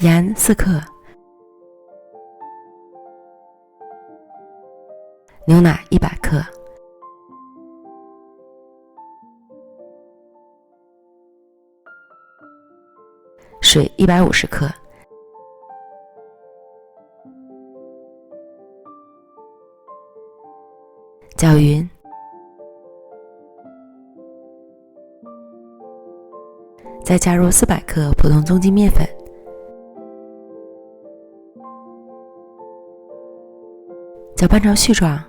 盐4克，牛奶100克，水150克，搅匀，再加入400克普通中筋面粉，搅拌成絮状，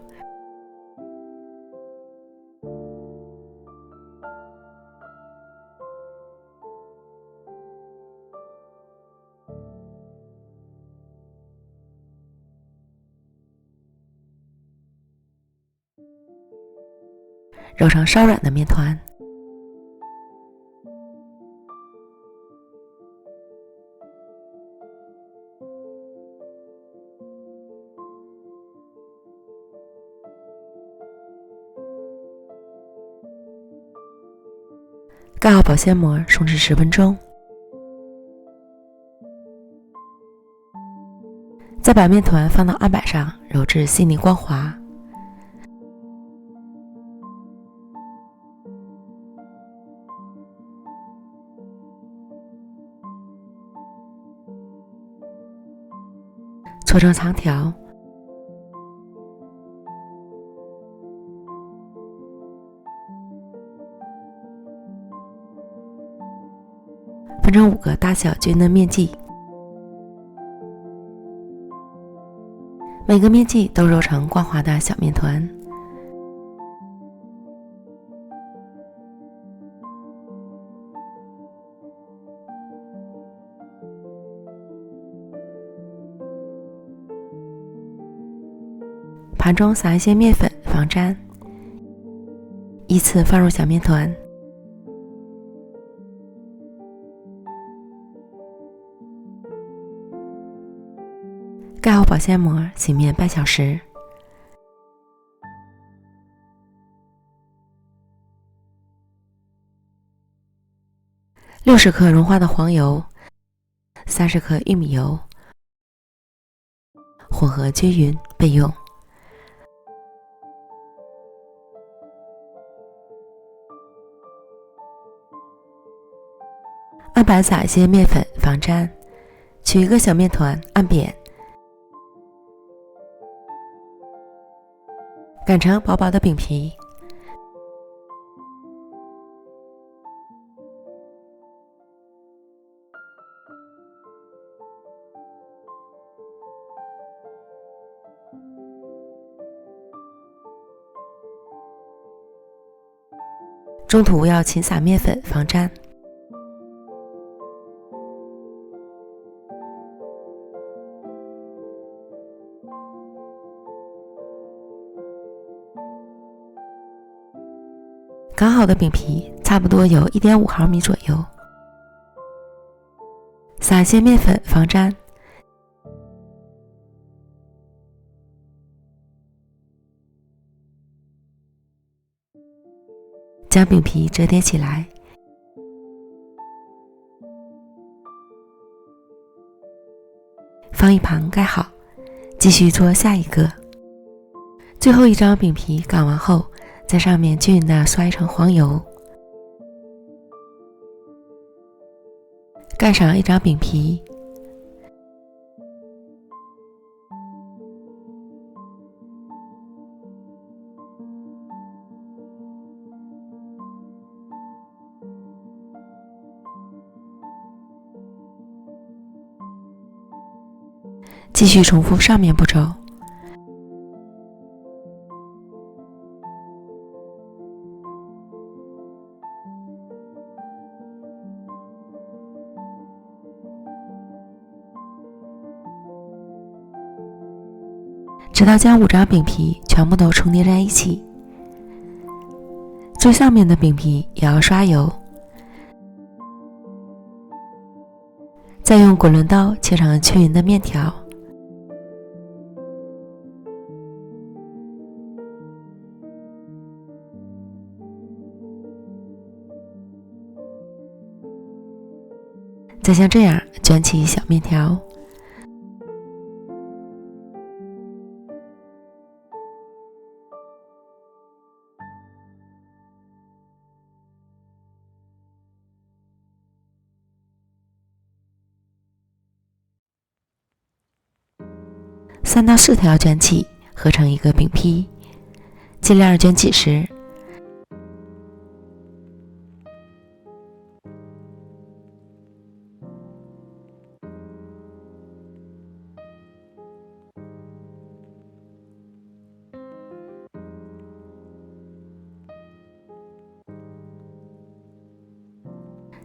揉成稍软的面团。盖好保鲜膜，松弛10分钟。再把面团放到案板上，揉至细腻光滑。搓成长条，分成5个大小均匀的面剂，每个面剂都揉成光滑的小面团。盘中撒一些面粉防粘，依次放入小面团，盖好保鲜膜，醒面半小时。60克融化的黄油，30克玉米油，混合均匀备用。案板撒一些面粉防粘，取一个小面团按扁，擀成薄薄的饼皮，中途要勤撒面粉防粘。擀好的饼皮差不多有 1.5 毫米左右，撒一些面粉防粘，将饼皮折叠起来，放一旁盖好，继续做下一个。最后一张饼皮擀完后，在上面均匀地刷一层黄油，盖上一张饼皮，继续重复上面步骤。直到将5张饼皮全部都重叠在一起。最上面的饼皮也要刷油，再用滚轮刀切成均匀的面条。再像这样卷起小面条。3到4条卷起，合成一个饼坯。尽量卷起时，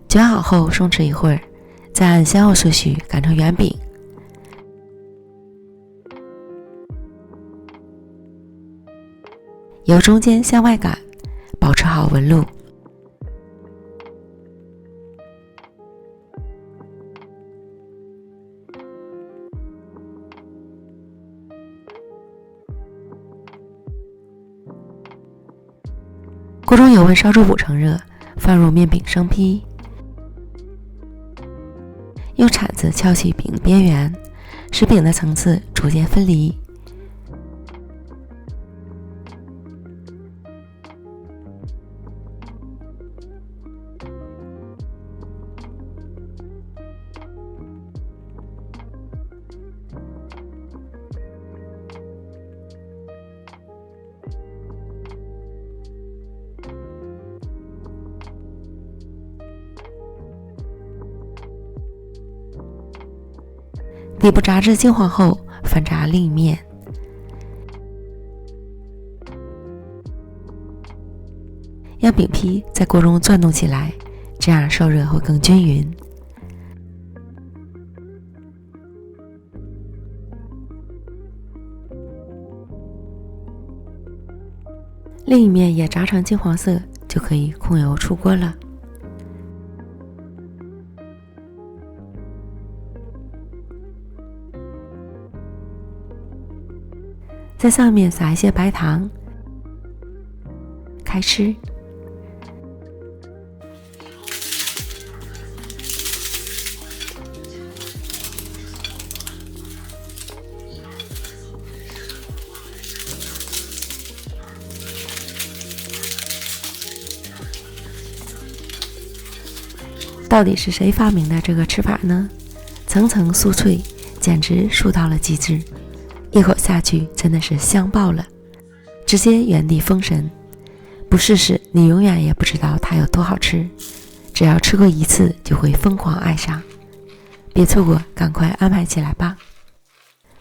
卷好后松弛一会儿，再按先后顺序擀成圆饼。由中间向外擀，保持好纹路。锅中油温烧至5成热，放入面饼生坯，用铲子敲起饼边缘，使饼的层次逐渐分离。底部炸至金黄后，翻炸另一面。让饼坯在锅中转动起来，这样受热会更均匀。另一面也炸成金黄色，就可以控油出锅了。在上面撒一些白糖，开吃。到底是谁发明的这个吃法呢？层层酥脆，简直酥到了极致。一口下去真的是香爆了，直接原地封神。不试试你永远也不知道它有多好吃，只要吃过一次就会疯狂爱上。别错过，赶快安排起来吧。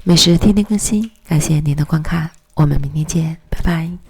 美食天天更新，感谢您的观看，我们明天见，拜拜。